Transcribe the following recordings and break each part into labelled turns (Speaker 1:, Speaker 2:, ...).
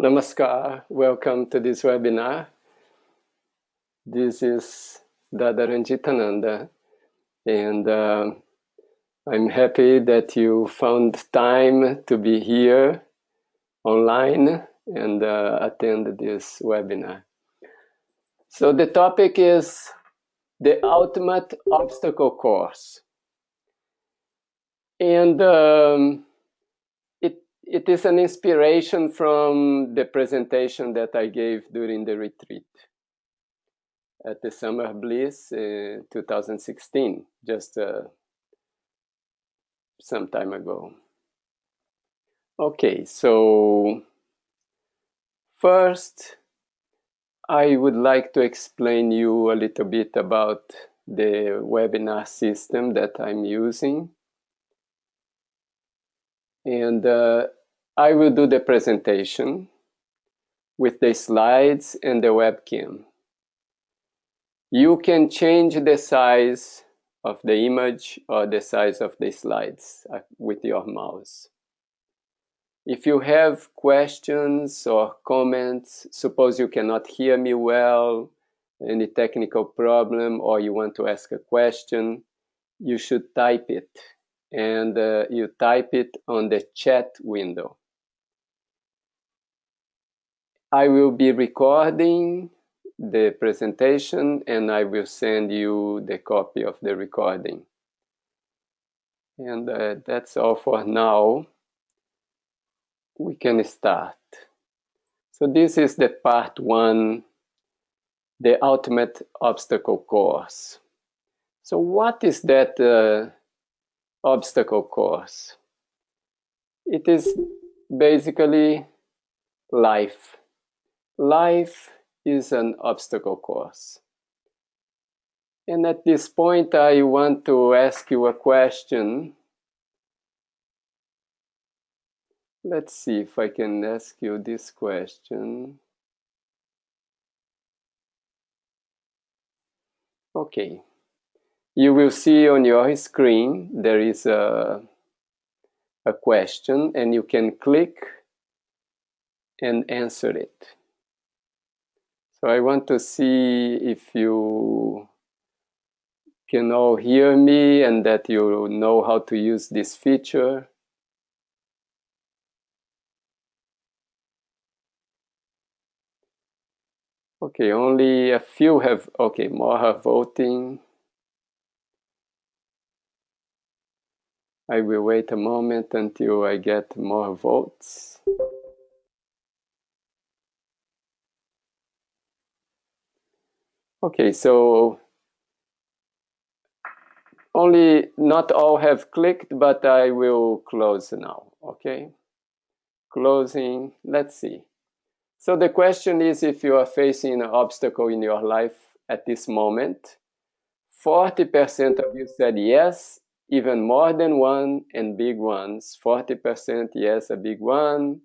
Speaker 1: Namaskar, welcome to this webinar. This is Dada Rainjitananda, and I'm happy that you found time to be here online and attend this webinar. So the topic is the ultimate obstacle course. And it is an inspiration from the presentation that I gave during the retreat at the Summer Bliss 2016, just some time ago. Okay, so first I would like to explain you a little bit about the webinar system that I'm using. And I will do the presentation with the slides and the webcam. You can change the size of the image or the size of the slides with your mouse. If you have questions or comments, suppose you cannot hear me well, any technical problem, or you want to ask a question, you should type it. And you type it on the chat window. I will be recording the presentation and I will send you the copy of the recording. And that's all for now. We can start. So this is the part 1, the ultimate obstacle course. So what is that obstacle course? It is basically life. Life is an obstacle course. And at this point, I want to ask you a question. Let's see if I can ask you this question. Okay. You will see on your screen there is a question, and you can click and answer it. So I want to see if you can all hear me and that you know how to use this feature. Okay, only a few have, okay, more are voting. I will wait a moment until I get more votes. Okay, so only not all have clicked, but I will close now, okay? Closing, let's see. So the question is, if you are facing an obstacle in your life at this moment, 40% of you said yes, even more than one, and big ones. 40% yes, a big one,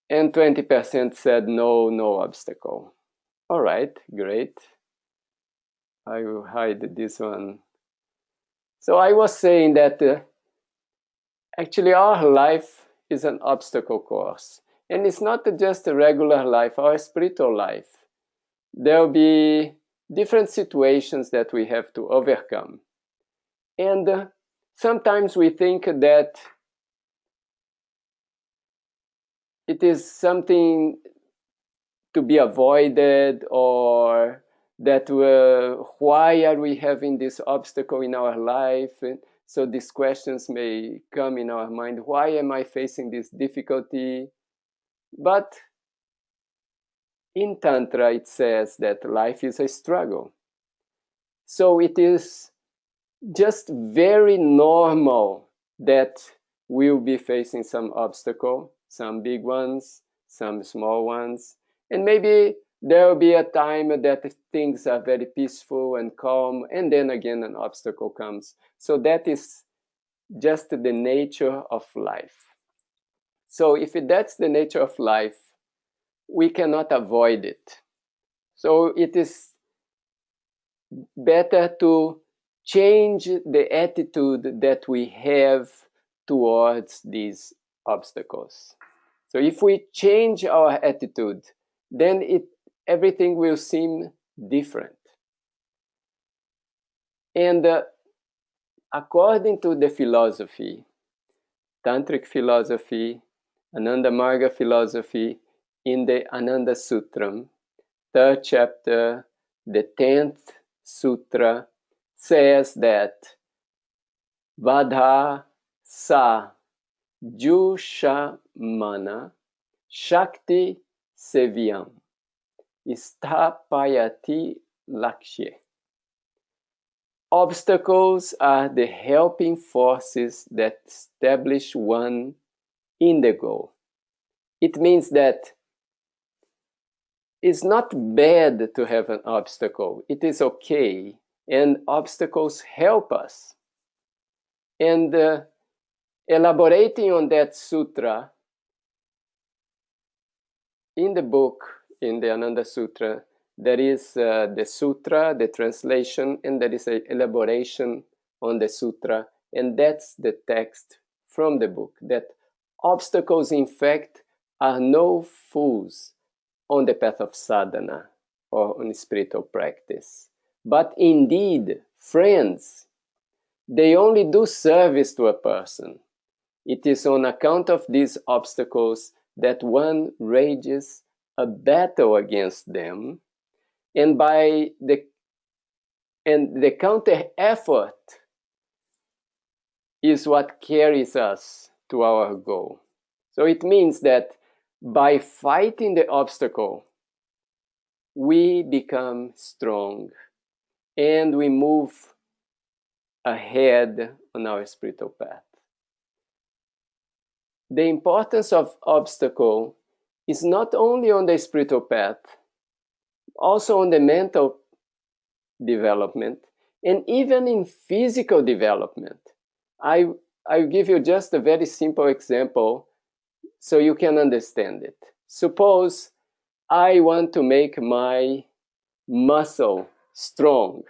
Speaker 1: and 20% said no, no obstacle. All right, great. I will hide this one. So I was saying that actually our life is an obstacle course. And it's not just a regular life, our spiritual life. There will be different situations that we have to overcome. And sometimes we think that it is something to be avoided, or that why are we having this obstacle in our life? And so these questions may come in our mind. Why am I facing this difficulty? But in Tantra it says that life is a struggle. So it is just very normal that we'll be facing some obstacle, some big ones, some small ones. And maybe there will be a time that things are very peaceful and calm, and then again an obstacle comes. So that is just the nature of life. So if that's the nature of life, we cannot avoid it. So it is better to change the attitude that we have towards these obstacles. So if we change our attitude, then everything will seem different. And according to the philosophy, Tantric philosophy, Ananda Marga philosophy, in the Ananda Sutram, 3rd chapter, the 10th sutra, says that Vádhá sa yuśamáná shaktih sevyaḿ sthápayati lakśye. Obstacles are the helping forces that establish one in the goal. It means that it's not bad to have an obstacle. It is okay, and obstacles help us. And elaborating on that sutra, in the book, in the Ananda Sutra, there is the sutra, the translation, and there is an elaboration on the sutra, and that's the text from the book, that obstacles, in fact, are no fools on the path of sadhana or on spiritual practice, but indeed friends. They only do service to a person. It is on account of these obstacles that one rages a battle against them, and the counter effort is what carries us to our goal. So it means that by fighting the obstacle, we become strong and we move ahead on our spiritual path. The importance of obstacle is not only on the spiritual path, also on the mental development, and even in physical development. I'll give you just a very simple example so you can understand it. Suppose I want to make my muscle strong.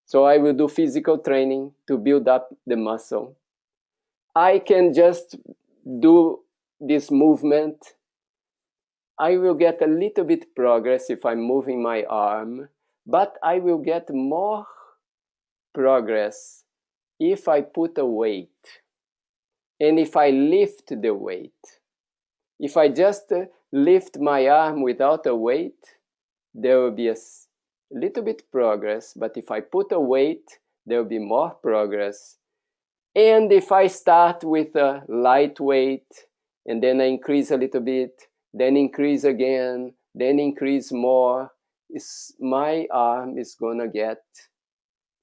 Speaker 1: So I will do physical training to build up the muscle. I can just do this movement. I will get a little bit progress if I'm moving my arm, but I will get more progress if I put a weight and if I lift the weight. If I just lift my arm without a weight, there will be a little bit progress, but if I put a weight, there will be more progress. And if I start with a light weight, and then I increase a little bit, then increase again, then increase more, my arm is gonna get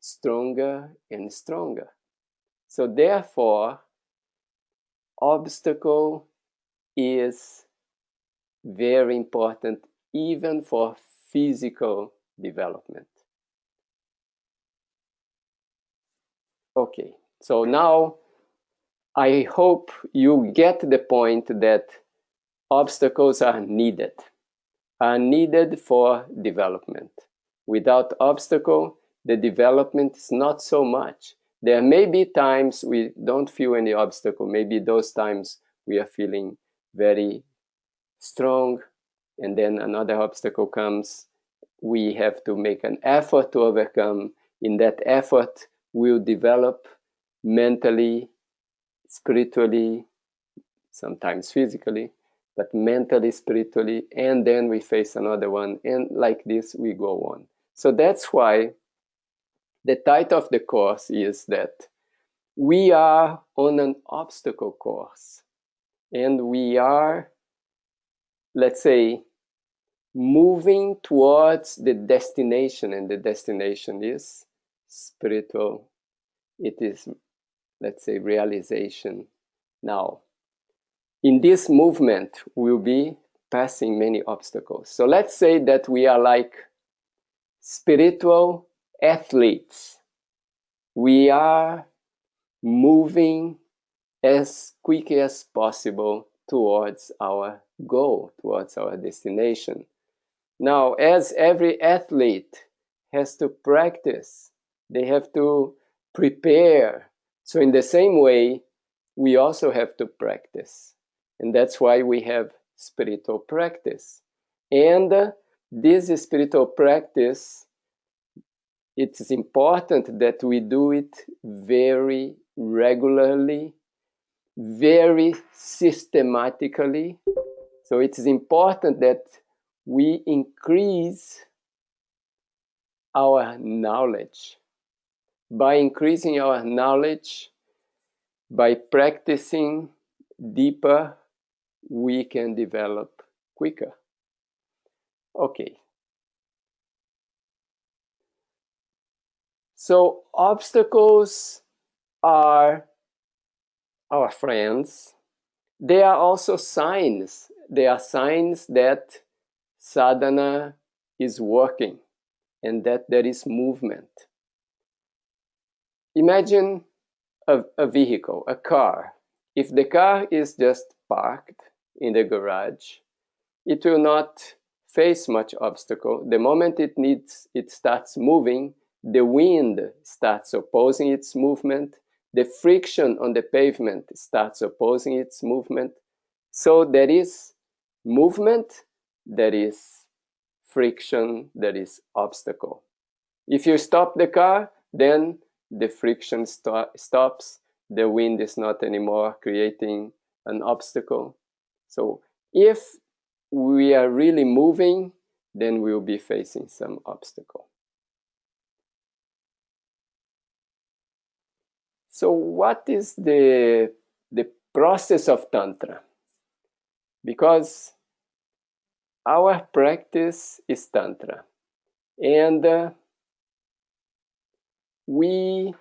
Speaker 1: stronger and stronger. So therefore, obstacle is very important even for physical development. Okay, so now I hope you get the point that obstacles are needed for development. Without obstacle, the development is not so much. There may be times we don't feel any obstacle. Maybe those times we are feeling very strong, and then another obstacle comes. We have to make an effort to overcome. In that effort, we'll develop mentally, spiritually, sometimes physically, but mentally, spiritually, and then we face another one, and like this we go on. So that's why the title of the course is that we are on an obstacle course, and we are, let's say, moving towards the destination, and the destination is spiritual. It is, let's say, realization. Now, in this movement, we'll be passing many obstacles. So let's say that we are like spiritual athletes. We are moving as quickly as possible towards our goal, towards our destination. Now, as every athlete has to practice, they have to prepare. So in the same way, we also have to practice. And that's why we have spiritual practice. And this spiritual practice, it's important that we do it very regularly, very systematically. So it's important that we increase our knowledge. By increasing our knowledge, by practicing deeper, we can develop quicker. Okay. So obstacles are our friends. They are also signs. They are signs that sadhana is working and that there is movement. Imagine a vehicle, a car. If the car is just parked in the garage, it will not face much obstacle. The moment it starts moving, the wind starts opposing its movement. The friction on the pavement starts opposing its movement. So there is movement, there is friction, there is obstacle. If you stop the car, then the friction stops. The wind is not anymore creating an obstacle. So if we are really moving, then we'll be facing some obstacle. So what is the process of Tantra? Because our practice is Tantra. And we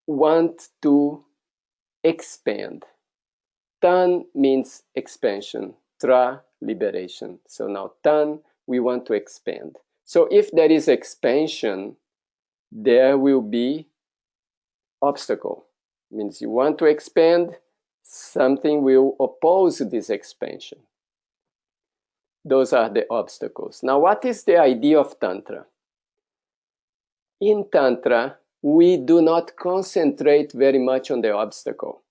Speaker 1: want to expand. Tan means expansion. Tra, liberation. So now Tan, we want to expand. So if there is expansion, there will be obstacle. Means you want to expand, something will oppose this expansion. Those are the obstacles. Now, what is the idea of Tantra? In Tantra, we do not concentrate very much on the obstacle.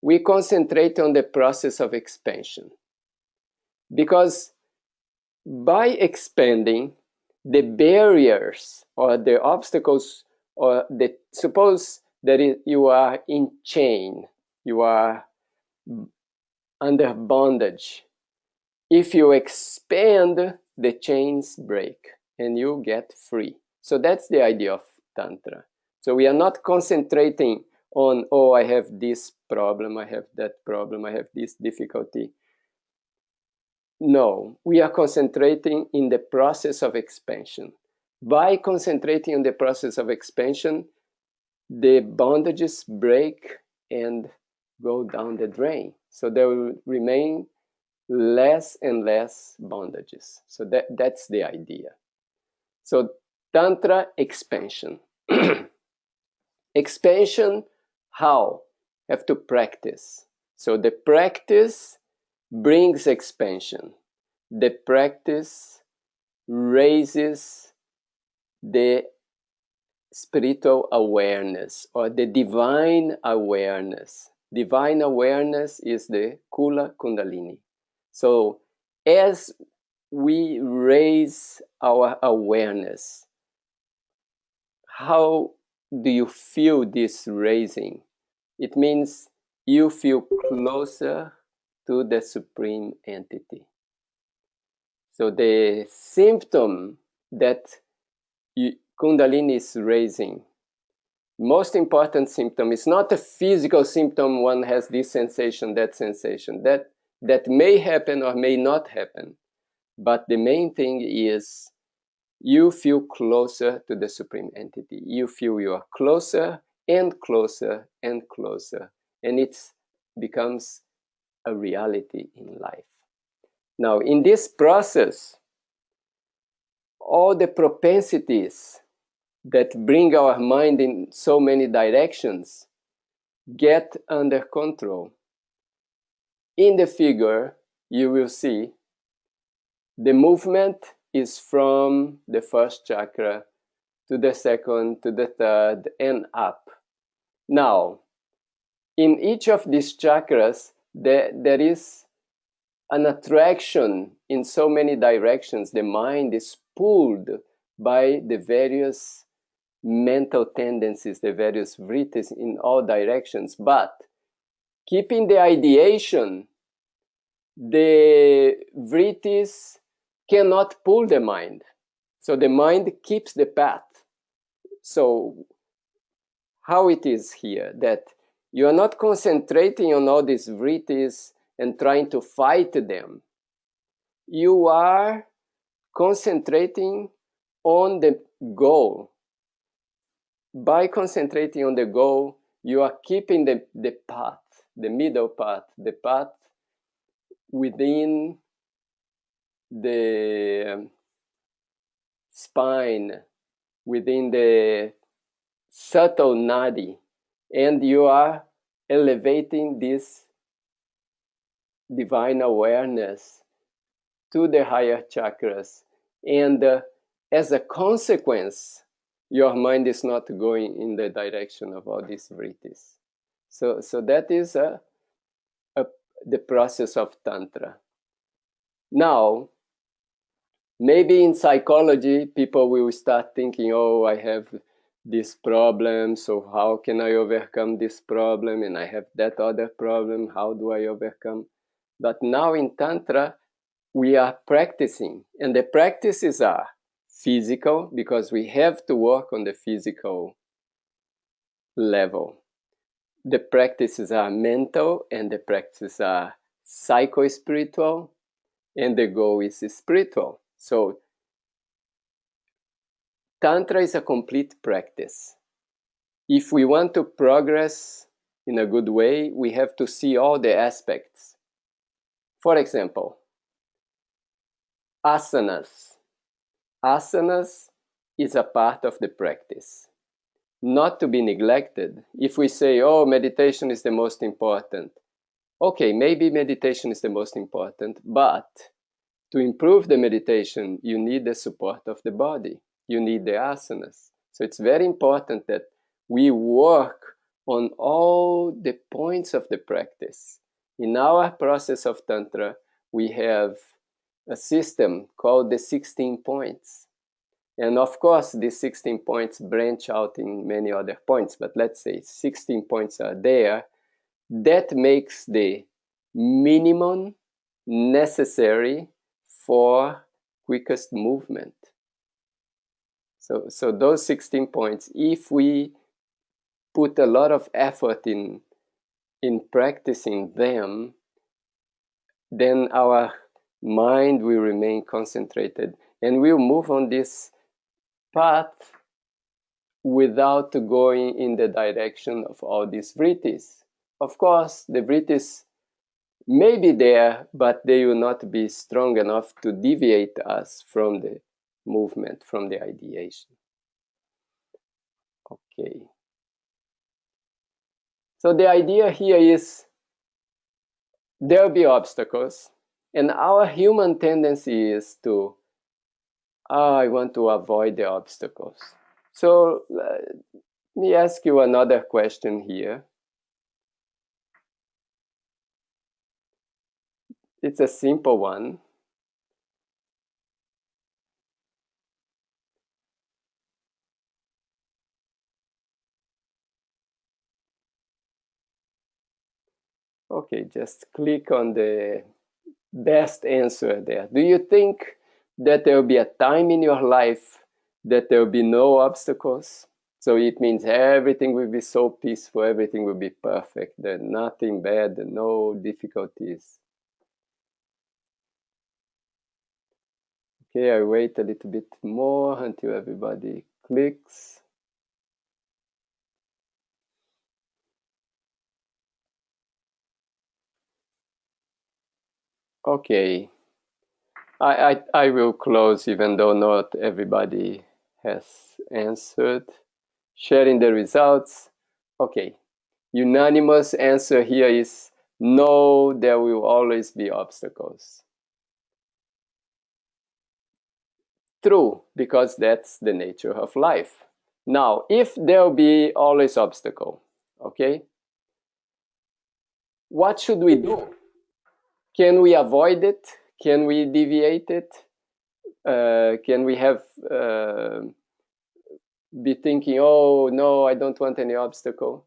Speaker 1: We concentrate on the process of expansion. Because by expanding, the barriers or the obstacles, or suppose that you are in chain, you are under bondage. If you expand, the chains break and you get free. So that's the idea of Tantra. So we are not concentrating on, oh, I have this problem, I have that problem, I have this difficulty. No, we are concentrating in the process of expansion. By concentrating on the process of expansion, the bondages break and go down the drain. So there will remain less and less bondages. So that's the idea. So Tantra expansion. Expansion, how? Have to practice. So the practice brings expansion. The practice raises the spiritual awareness or the divine awareness. Divine awareness is the Kula Kundalini. So as we raise our awareness, how do you feel this raising? It means you feel closer to the Supreme Entity. So the symptom that Kundalini is raising, most important symptom, is not a physical symptom, one has this sensation, that sensation. That may happen or may not happen. But the main thing is you feel closer to the Supreme Entity. You feel you are closer and closer and closer. And it becomes a reality in life. Now, in this process, all the propensities that bring our mind in so many directions get under control. In the figure, you will see the movement is from the first chakra to the second, to the third, and up. Now, in each of these chakras, there is an attraction in so many directions. The mind is pulled by the various mental tendencies, the various vrittis in all directions. But keeping the ideation, the vrittis cannot pull the mind. So the mind keeps the path. So how it is here, that you are not concentrating on all these vrittis and trying to fight them. You are concentrating on the goal. By concentrating on the goal, you are keeping the path, the middle path, the path within the spine, within the subtle nadi, and you are elevating this divine awareness to the higher chakras. And as a consequence, your mind is not going in the direction of all these vrittis. So that is the process of Tantra. Now, maybe in psychology, people will start thinking, oh, I have this problem, so how can I overcome this problem? And I have that other problem, how do I overcome? But now in Tantra, we are practicing, and the practices are physical, because we have to work on the physical level. The practices are mental, and the practices are psycho-spiritual, and the goal is spiritual. So Tantra is a complete practice. If we want to progress in a good way, we have to see all the aspects. For example, asanas. Asanas is a part of the practice, not to be neglected. If we say, oh, meditation is the most important. Okay, maybe meditation is the most important, but to improve the meditation, you need the support of the body. You need the asanas. So it's very important that we work on all the points of the practice. In our process of Tantra, we have a system called the 16 points. And of course, these 16 points branch out in many other points, but let's say 16 points are there. That makes the minimum necessary for quickest movement. So those 16 points, if we put a lot of effort in practicing them, then our mind will remain concentrated and we'll move on this path without going in the direction of all these vrittis. Of course, the vrittis may be there, but they will not be strong enough to deviate us from the movement, from the ideation. Okay. So the idea here is there will be obstacles, and our human tendency is to, I want to avoid the obstacles. So let me ask you another question here. It's a simple one. Okay, just click on the best answer there. Do you think that there will be a time in your life that there will be no obstacles? So it means everything will be so peaceful, everything will be perfect, there's nothing bad, no difficulties. Okay, I wait a little bit more until everybody clicks. Okay, I will close even though not everybody has answered. Sharing the results. Okay, unanimous answer here is no, there will always be obstacles. True, because that's the nature of life. Now, if there will be always obstacle, okay? what should we do? Can we avoid it? Can we deviate it? Can we have be thinking, oh no, I don't want any obstacle?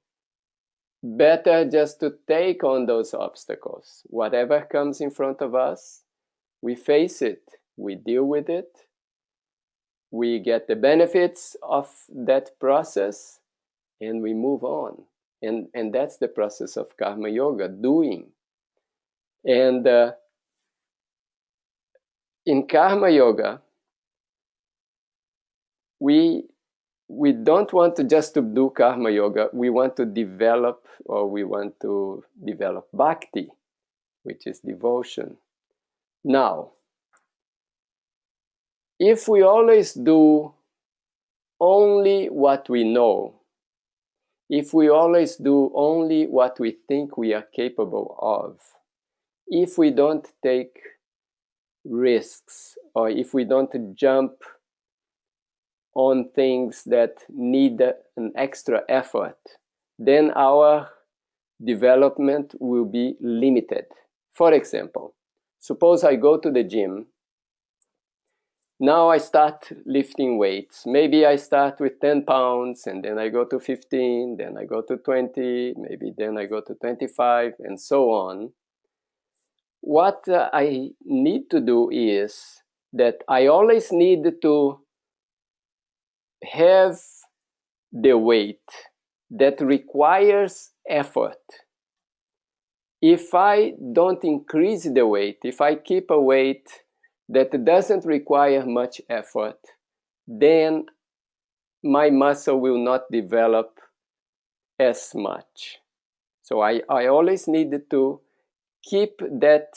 Speaker 1: Better just to take on those obstacles. Whatever comes in front of us, we face it, we deal with it, we get the benefits of that process, and we move on. And that's the process of karma yoga, doing. And in karma yoga, we don't want to just to do karma yoga. We want to develop, or we want to develop bhakti, which is devotion. Now, if we always do only what we know, if we always do only what we think we are capable of, if we don't take risks, or if we don't jump on things that need an extra effort, then our development will be limited. For example, suppose I go to the gym. Now I start lifting weights. Maybe I start with 10 pounds, and then I go to 15, then I go to 20, maybe then I go to 25, and so on. What I need to do is that I always need to have the weight that requires effort. If I don't increase the weight, if I keep a weight that doesn't require much effort, then my muscle will not develop as much. So I always need to keep that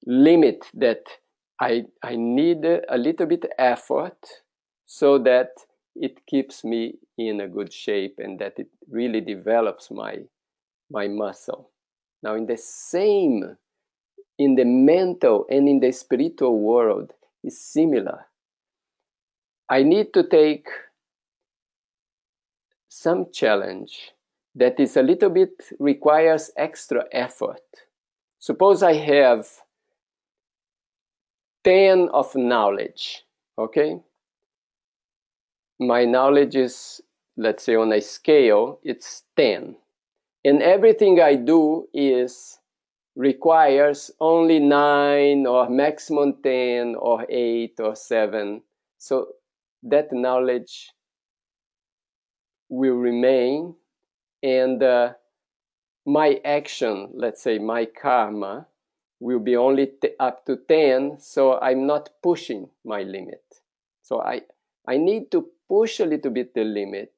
Speaker 1: limit that I need a little bit effort, so that it keeps me in a good shape and that it really develops my muscle. Now, in the mental and in the spiritual world is similar. I need to take some challenge that is a little bit requires extra effort. Suppose I have 10 of knowledge, okay? My knowledge is, let's say on a scale, it's 10. And everything I do requires only 9 or maximum 10 or 8 or 7. So that knowledge will remain, and my action, let's say my karma, will be only up to 10, so I'm not pushing my limit. So I need to push a little bit the limit.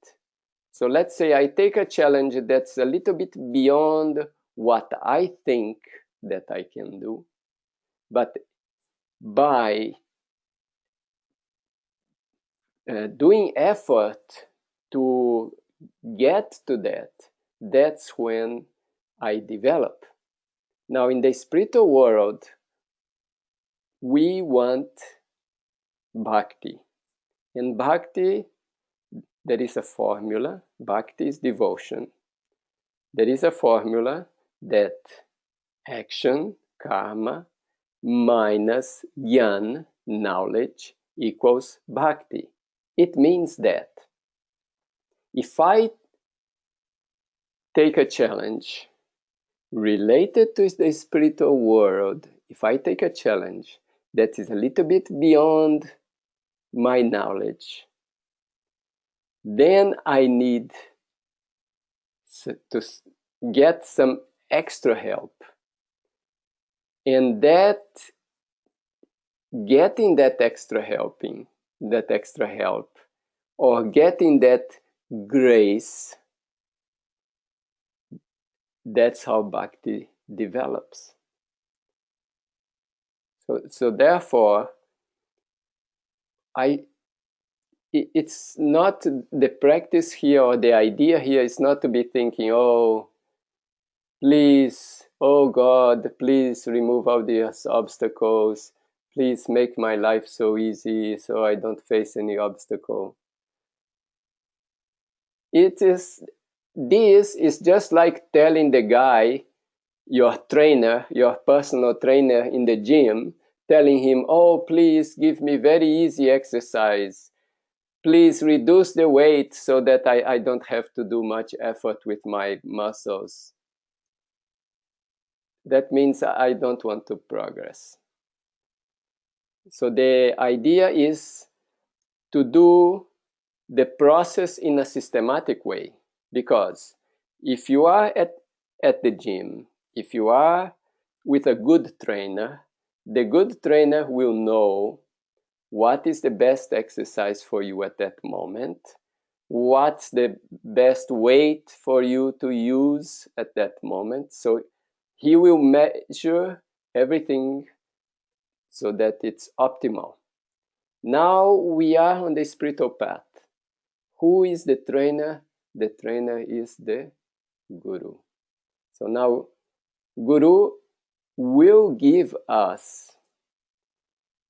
Speaker 1: So let's say I take a challenge that's a little bit beyond what I think that I can do, but by doing effort to get to that, that's when I develop. Now, in the spiritual world, we want bhakti. In bhakti, there is a formula. Bhakti is devotion. There is a formula that action, karma, minus jnana, knowledge, equals bhakti. It means that if I take a challenge related to the spiritual world, if I take a challenge that is a little bit beyond my knowledge, then I need to get some extra help. And that getting that extra help, or getting that grace, that's how bhakti develops. So therefore, it's not the practice here, or the idea here is not to be thinking, oh, please, oh God, please remove all these obstacles. Please make my life so easy so I don't face any obstacle. This is just like telling the guy your trainer, your personal trainer in the gym, telling him, oh, please give me very easy exercise. Please reduce the weight so that I don't have to do much effort with my muscles. That means I don't want to progress. So the idea is to do the process in a systematic way, because if you are at the gym, if you are with a good trainer, the good trainer will know what is the best exercise for you at that moment, what's the best weight for you to use at that moment. So he will measure everything so that it's optimal. Now we are on the spiritual path. Who is the trainer? The trainer is the Guru. So now Guru will give us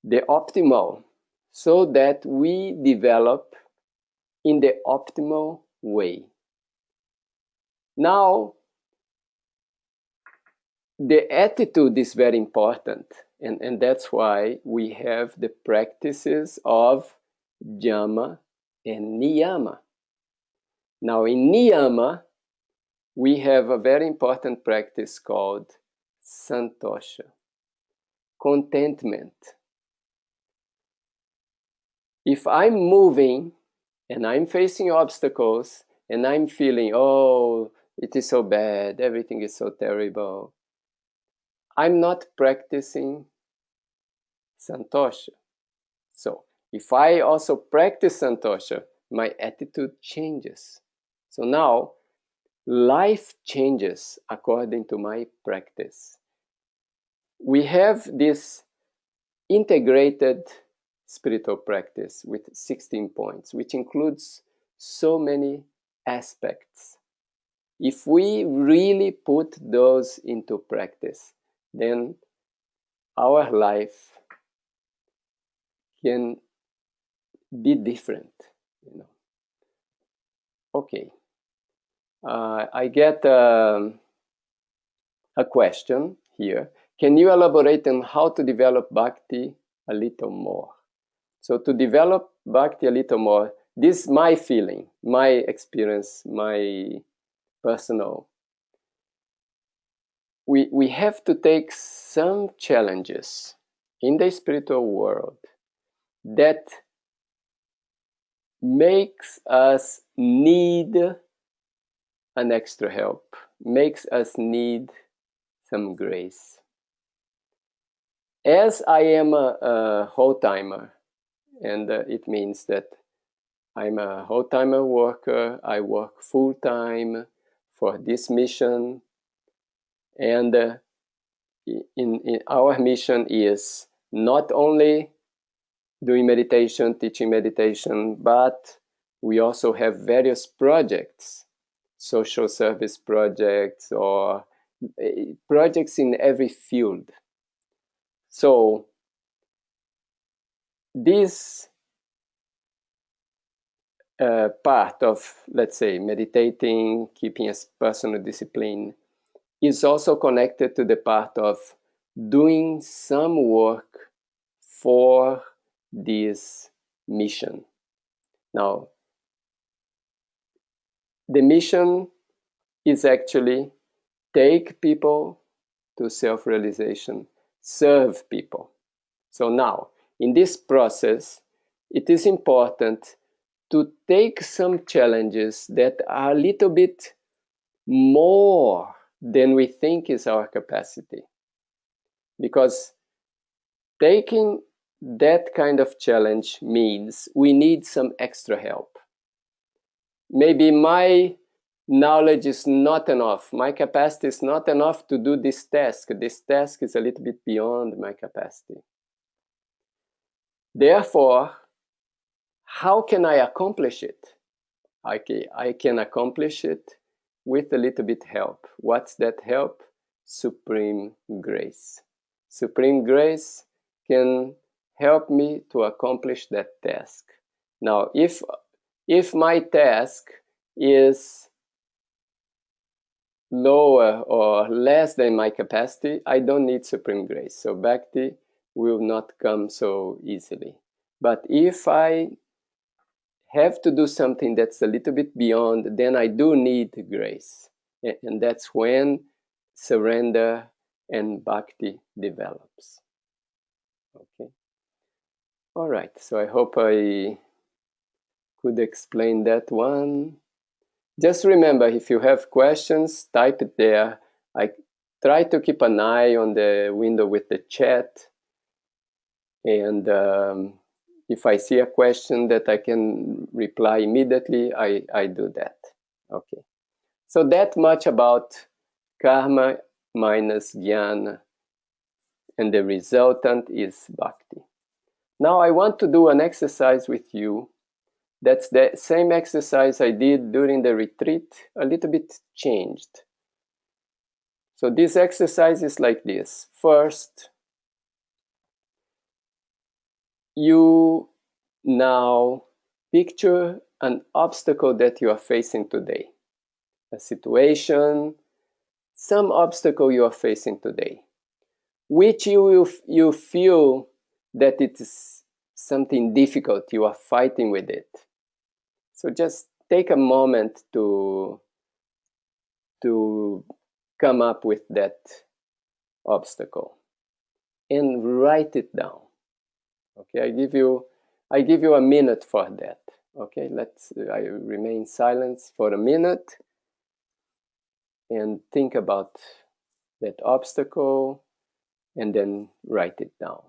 Speaker 1: the optimal so that we develop in the optimal way. Now, the attitude is very important, and that's why we have the practices of Yama and Niyama. Now, in Niyama, we have a very important practice called Santosha, contentment. If I'm moving and I'm facing obstacles and I'm feeling, oh, it is so bad, everything is so terrible, I'm not practicing Santosha. So if I also practice Santosha, my attitude changes. So now life changes according to my practice. We have this integrated spiritual practice with 16 points, which includes so many aspects. If we really put those into practice, then our life can be different, you know. Okay, I get a question here. Can you elaborate on how to develop bhakti a little more? So to develop bhakti a little more, this is my feeling, my experience, my personal. We have to take some challenges in the spiritual world that makes us need an extra help, makes us need some grace. As I am a whole-timer, and it means that I'm a whole-timer worker, I work full-time for this mission, and in our mission is not only doing meditation, teaching meditation, but we also have various projects, social service projects or projects in every field. So this part of, let's say, meditating, keeping a personal discipline, is also connected to the part of doing some work for this mission. Now, the mission is actually take people to self-realization, serve people. So now, in this process, it is important to take some challenges that are a little bit more than we think is our capacity. Because taking that kind of challenge means we need some extra help. Maybe my knowledge is not enough, my capacity is not enough to do this task. This task is a little bit beyond my capacity. Therefore, how can I accomplish it? I can accomplish it with a little bit help. What's that help? Supreme grace. Supreme grace can help me to accomplish that task. Now, if my task is lower or less than my capacity, I don't need supreme grace. So bhakti will not come so easily. But if I have to do something that's a little bit beyond, then I do need grace. And that's when surrender and bhakti develops. Okay. All right. So I hope I could explain that one. Just remember, if you have questions, type it there. I try to keep an eye on the window with the chat. And if I see a question that I can reply immediately, I do that. Okay. So that much about karma minus jnana, and the resultant is bhakti. Now I want to do an exercise with you. That's the same exercise I did during the retreat, a little bit changed. So this exercise is like this. First, you now picture an obstacle that you are facing today. A situation, some obstacle you are facing today, which you feel that it is something difficult, you are fighting with it. So just take a moment to come up with that obstacle and write it down. Okay, I give you a minute for that. Okay, I remain silent for a minute and think about that obstacle and then write it down.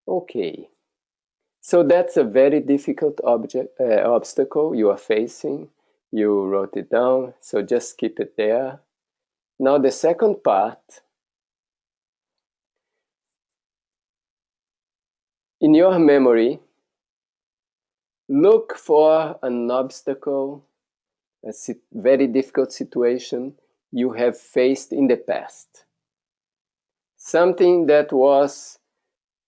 Speaker 1: Okay, so that's a very difficult obstacle you are facing. You wrote it down, so just keep it there. Now the second part, in your memory, look for an obstacle, a very difficult situation you have faced in the past. Something that was,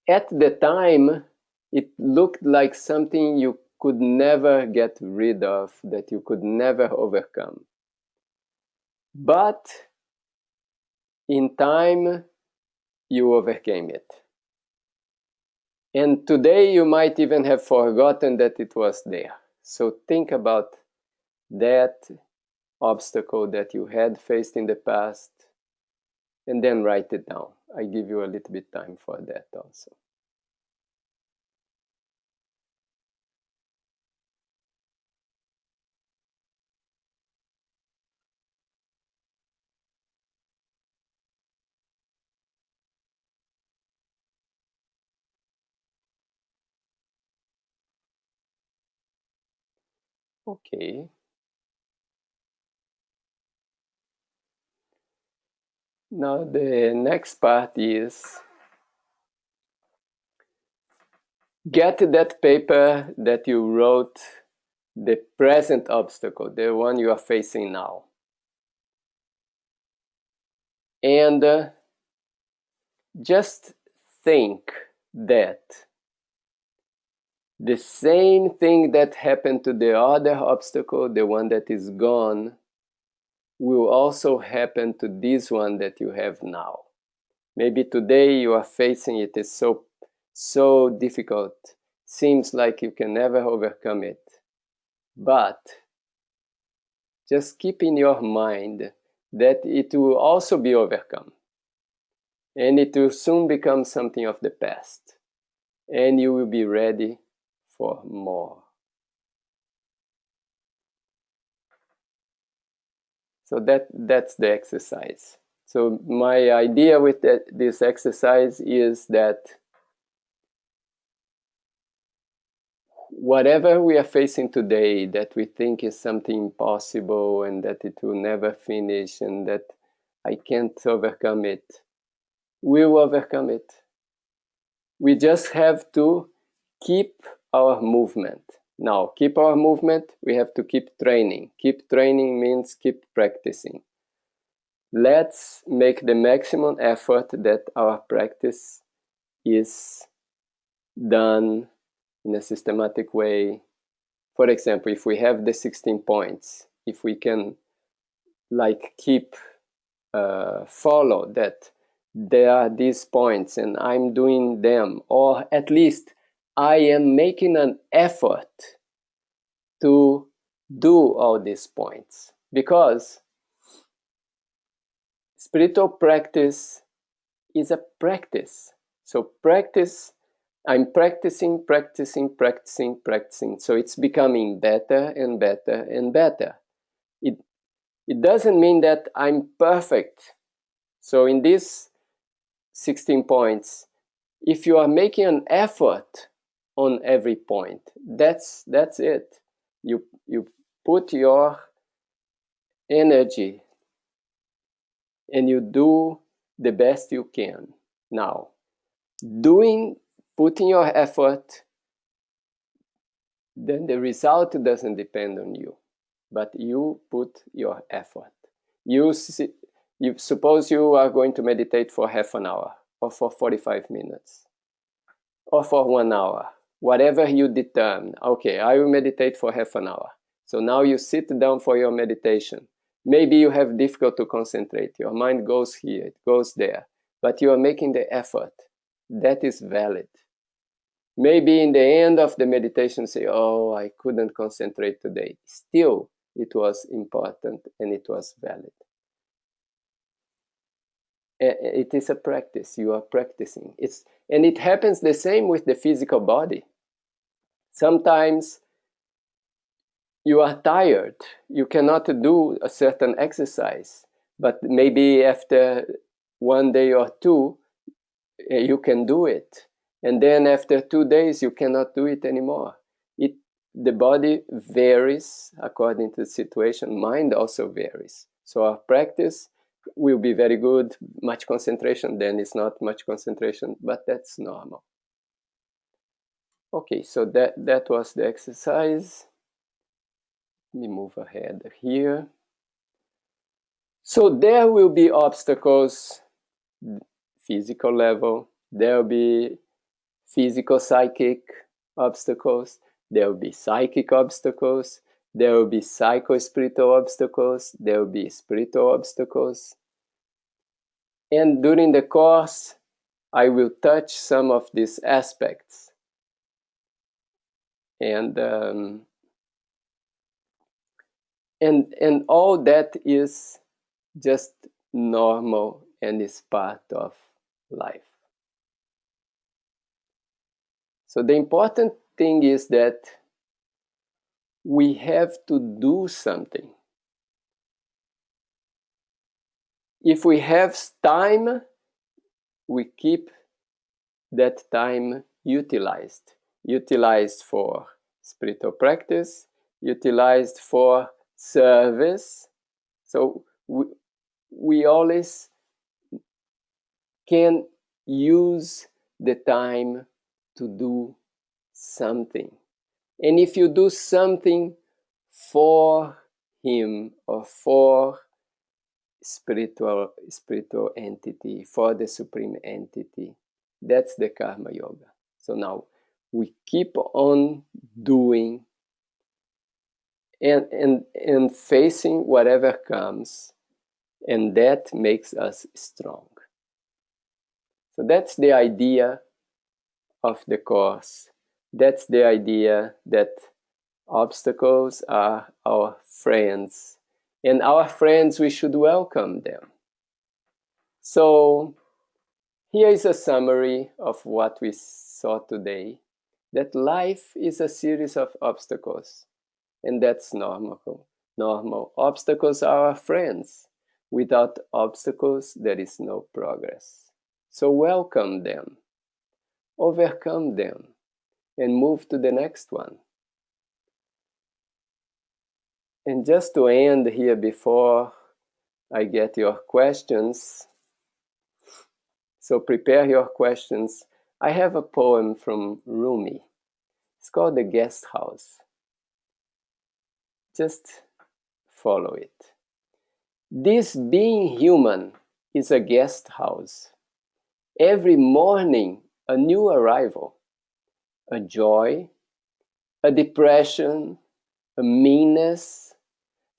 Speaker 1: at the time, it looked like something you could never get rid of, that you could never overcome. But in time, you overcame it. And today you might even have forgotten that it was there. So think about that obstacle that you had faced in the past and then write it down. I give you a little bit time for that also. Okay. Now the next part is get that paper that you wrote the present obstacle, the one you are facing now. And just think that the same thing that happened to the other obstacle, the one that is gone, will also happen to this one that you have now. Maybe today you are facing it is so difficult, seems like you can never overcome it. But just keep in your mind that it will also be overcome. And it will soon become something of the past. And you will be ready for more. So that's the exercise. So my idea with this exercise is that whatever we are facing today that we think is something impossible and that it will never finish and that I can't overcome it, we will overcome it. We just have to keep our movement. Now, keep our movement, we have to keep training. Keep training means keep practicing. Let's make the maximum effort that our practice is done in a systematic way. For example, if we have the 16 points, if we can keep follow that there are these points and I'm doing them, or at least I am making an effort to do all these points, because spiritual practice is a practice. So practice, I'm practicing. So it's becoming better and better and better. It doesn't mean that I'm perfect. So in these 16 points, if you are making an effort on every point, that's it. You put your energy and you do the best you can. Now, putting your effort, then the result doesn't depend on you, but you put your effort. You suppose you are going to meditate for half an hour, or for 45 minutes, or for 1 hour, whatever you determine. Okay, I will meditate for half an hour. So now you sit down for your meditation. Maybe you have difficulty to concentrate. Your mind goes here, it goes there, but you are making the effort. That is valid. Maybe in the end of the meditation say, oh, I couldn't concentrate today. Still, it was important and it was valid. It is a practice. You are practicing. And it happens the same with the physical body. Sometimes you are tired. You cannot do a certain exercise. But maybe after 1 day or 2, you can do it. And then after 2 days, you cannot do it anymore. The body varies according to the situation. Mind also varies. So our practice will be very good, much concentration, then it's not much concentration, but that's normal. Okay, so that was the exercise. Let me move ahead here. So there will be obstacles, physical level, there will be physical psychic obstacles, there will be psychic obstacles, there will be psycho-spiritual obstacles, there will be spiritual obstacles. And during the course, I will touch some of these aspects. And all that is just normal and is part of life. So the important thing is that we have to do something. If we have time, we keep that time utilized for spiritual practice, utilized for service. So we always can use the time to do something. And if you do something for him or for spiritual entity, for the supreme entity, that's the karma yoga. So now we keep on doing and facing whatever comes, and that makes us strong. So that's the idea of the course. That's the idea that obstacles are our friends, and our friends, we should welcome them. So here is a summary of what we saw today, that life is a series of obstacles, and that's normal. Obstacles are our friends. Without obstacles, there is no progress. So welcome them, overcome them, and move to the next one. And just to end here before I get your questions, so prepare your questions. I have a poem from Rumi. It's called The Guest House. Just follow it. This being human is a guest house. Every morning, a new arrival, a joy, a depression, a meanness,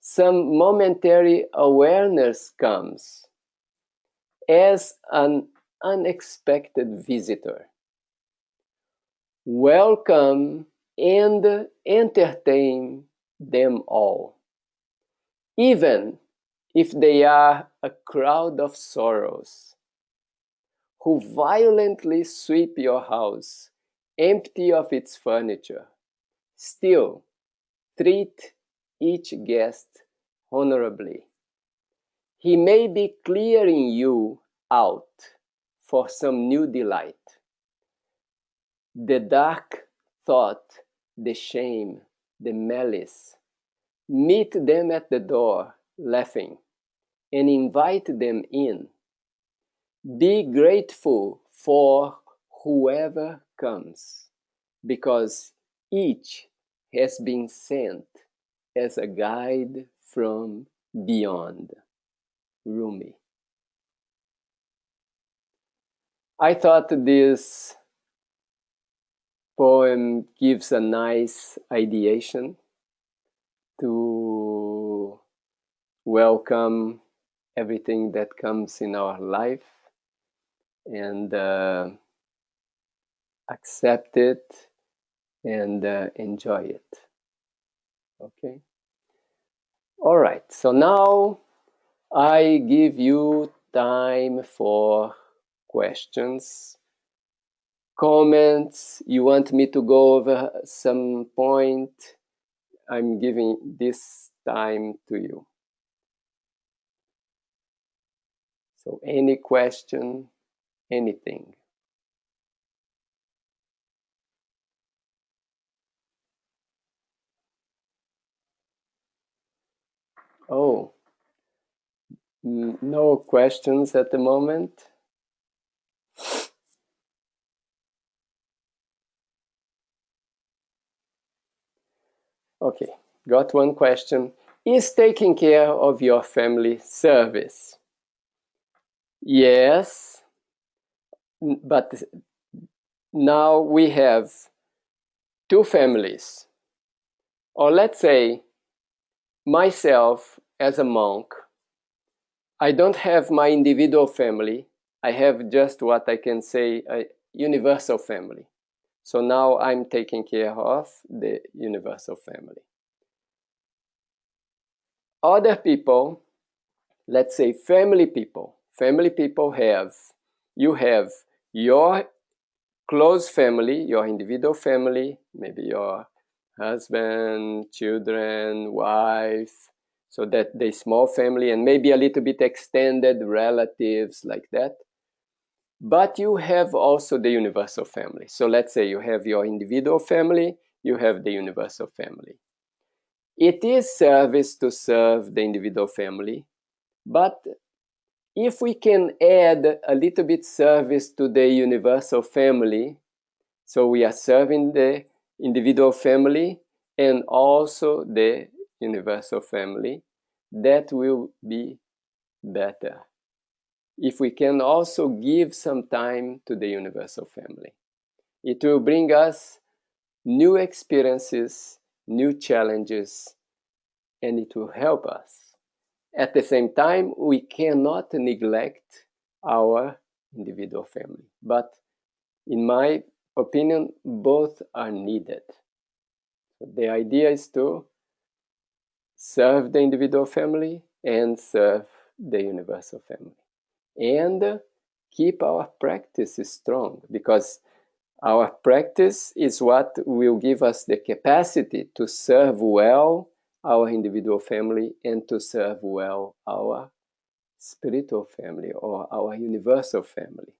Speaker 1: some momentary awareness comes as an unexpected visitor. Welcome and entertain them all, even if they are a crowd of sorrows, who violently sweep your house, empty of its furniture. Still, treat each guest honorably. He may be clearing you out for some new delight. The dark thought, the shame, the malice, meet them at the door, laughing, and invite them in. Be grateful for whoever comes, because each has been sent as a guide from beyond. Rumi. I thought this poem gives a nice ideation to welcome everything that comes in our life and accept it and enjoy it. Okay? All right, so now I give you time for questions, comments. You want me to go over some point? I'm giving this time to you. So any question, anything. Oh, no questions at the moment. Okay, got one question. Is taking care of your family service? Yes, but now we have two families. Or let's say myself as a monk, I don't have my individual family. I have just what I can say a universal family. So now I'm taking care of the universal family. Other people, let's say family people have, you have your close family, your individual family, maybe your husband, children, wife, so that the small family and maybe a little bit extended relatives like that. But you have also the universal family. So let's say you have your individual family, you have the universal family. It is service to serve the individual family, but if we can add a little bit service to the universal family, so we are serving the individual family and also the universal family, that will be better. If we can also give some time to the universal family, it will bring us new experiences, new challenges, and it will help us. At the same time, we cannot neglect our individual family. But in my opinion, both are needed. So the idea is to serve the individual family and serve the universal family. And keep our practice strong, because our practice is what will give us the capacity to serve well our individual family and to serve well our spiritual family or our universal family.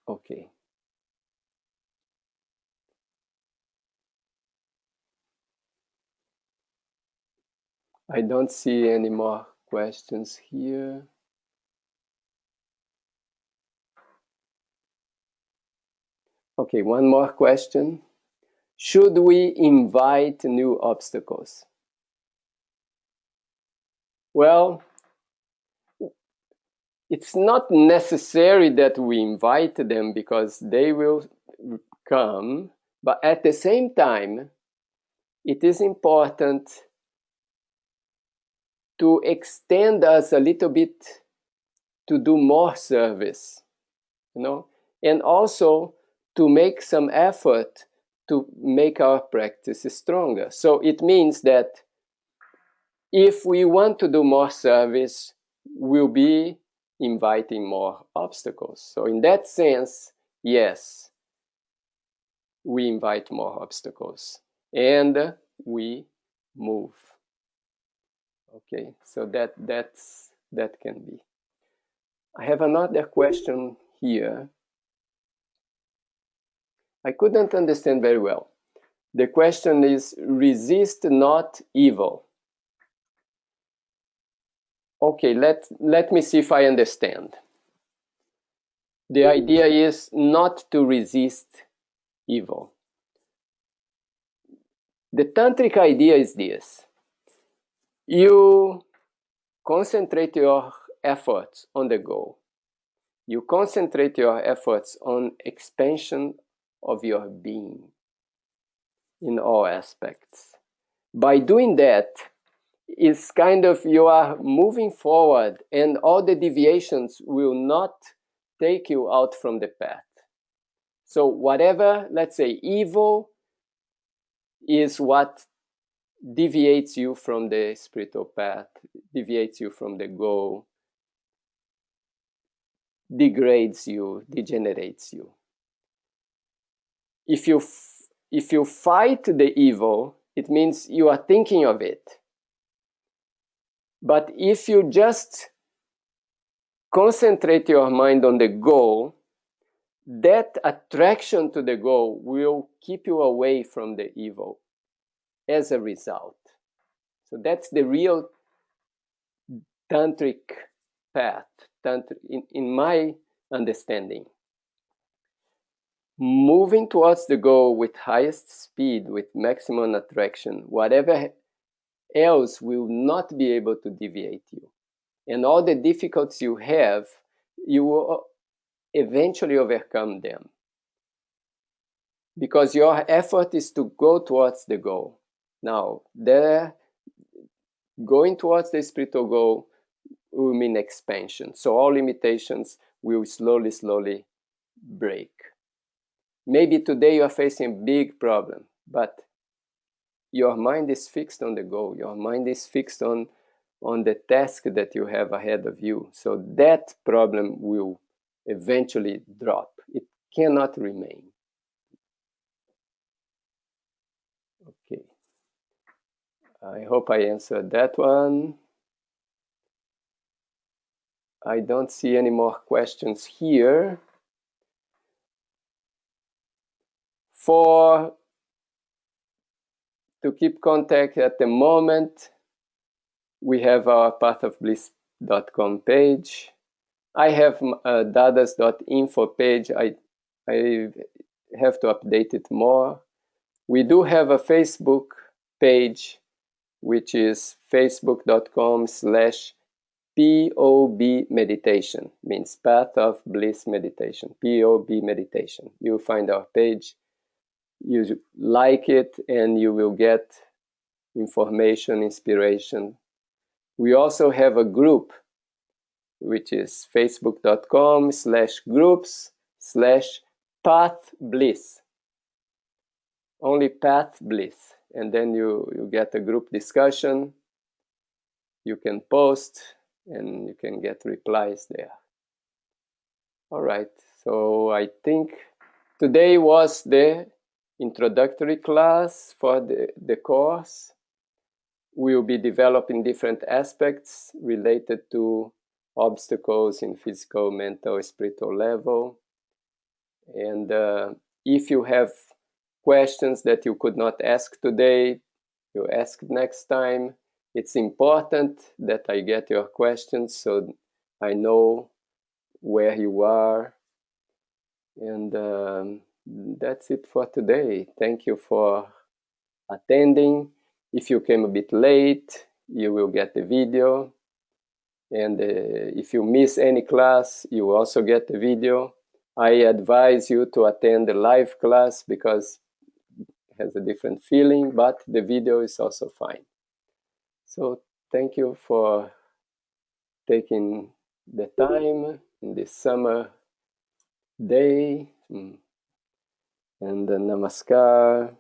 Speaker 1: Okay. I don't see any more questions here. Okay, one more question. Should we invite new obstacles? Well, it's not necessary that we invite them because they will come, but at the same time, it is important to extend us a little bit to do more service, and also to make some effort to make our practice stronger. So it means that if we want to do more service, we'll be inviting more obstacles. So in that sense, yes, we invite more obstacles and we move. Okay, so that can be. I have another question here. I couldn't understand very well. The question is, resist not evil. Okay, let me see if I understand. The idea is not to resist evil. The tantric idea is this. You concentrate your efforts on the goal. You concentrate your efforts on expansion of your being in all aspects. By doing that, it's kind of you are moving forward and all the deviations will not take you out from the path. So whatever, let's say, evil is what deviates you from the spiritual path, deviates you from the goal, degrades you, degenerates you. If you fight the evil, it means you are thinking of it. But if you just concentrate your mind on the goal, that attraction to the goal will keep you away from the evil as a result. So that's the real tantric path, in my understanding. Moving towards the goal with highest speed, with maximum attraction, whatever else will not be able to deviate you. And all the difficulties you have, you will eventually overcome them. Because your effort is to go towards the goal. Now, going towards the spiritual goal will mean expansion. So all limitations will slowly break. Maybe today you are facing a big problem, but your mind is fixed on the goal. Your mind is fixed on the task that you have ahead of you. So that problem will eventually drop. It cannot remain. Okay. I hope I answered that one. I don't see any more questions here. To keep contact at the moment, we have our pathofbliss.com page. I have a dadas.info page. I have to update it more. We do have a Facebook page, which is facebook.com/POB meditation, means Path of Bliss Meditation, POB meditation. You'll find our page. You like it and you will get information, inspiration. We also have a group, which is facebook.com/groups/path-bliss. Only path bliss. And then you get a group discussion. You can post and you can get replies there. All right. So I think today was the introductory class for the course. We'll be developing different aspects related to obstacles in physical, mental, spiritual level. And if you have questions that you could not ask today, you ask next time. It's important that I get your questions so I know where you are. And that's it for today. Thank you for attending. If you came a bit late, you will get the video. And if you miss any class, you will also get the video. I advise you to attend the live class because it has a different feeling, but the video is also fine. So thank you for taking the time in this summer day. And namaskar.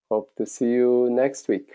Speaker 1: Hope to see you next week.